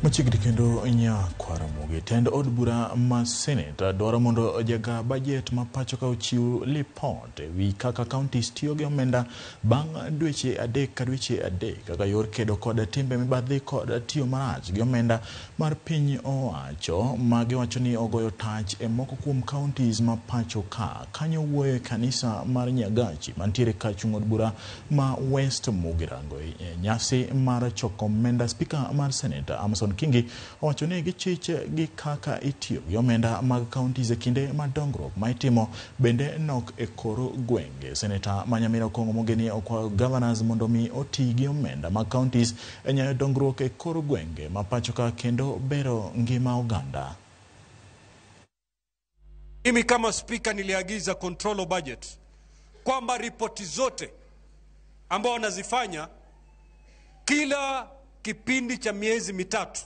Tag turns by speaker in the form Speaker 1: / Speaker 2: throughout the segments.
Speaker 1: Machigri kendo kwa Ramogi tend od bura ma Senetas dwaro mondo jaga budget ma pacho ka chiw lipot wi kaka counties tiyo gi omenda bang' dweche adek ka dweche adek kaka yor kedo kod timbe mibadhi kod tiyo marach gi omenda mar piny owacho ma giwacho ni ogoyo tach e moko kuom counties ma pacho ka kanyo wuoyo kanisa mar Nyagachi mantiere ka chung' od bura ma West Mugirango nyasi mar choko omenda. Speaker mar Senetas Kingi owacho ni gichich gi kaka itiyo gi omenda mag counties e kinde madongruok ma itimo bende nok e koro gwenge. Senator Manyamira Okongo Mogeni okwayo governors mondo mi oti gi omenda mag counties e nyayo dongruok e koro gwenge ma pacho ka kendo bero ngima oganda.
Speaker 2: Mimi kama speaker niliagiza control of budget kwamba ripoti zote ambao wanazifanya kila kipindi cha miezi mitatu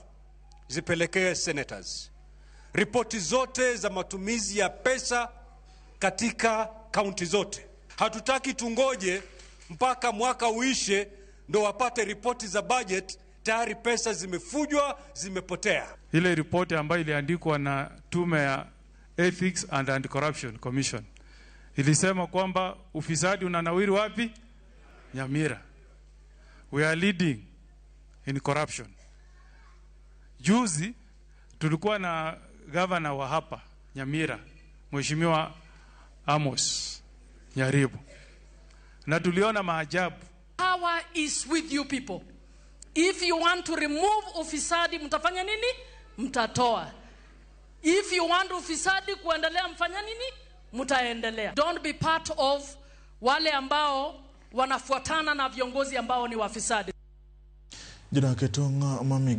Speaker 2: zipelekee Senetas. Ripoti zote za matumizi ya pesa katika kaunti zote. Hatutaki tungoje mpaka mwaka uishe ndo wapate ripoti za budget tayari pesa zimefujwa, zimepotea.
Speaker 3: Ile ripoti ambayo iliandikwa na tume ya Ethics and Anti-Corruption Commission ilisema kwamba ufisadi unanawiri wapi? Nyamira. We are leading in corruption. Juzi tulikuwa na governor wa hapa Nyamira, Mheshimiwa Amos Nyaribu, na tuliona maajabu.
Speaker 4: Power is with you people. If you want to remove ufisadi, mtafanya nini? Mtatoa. If you want ufisadi kuendelea, mfanya nini? Mtaendelea. Don't be part of wale ambao wanafuatana na viongozi ambao ni wafisadi.
Speaker 1: Jina ketonga mami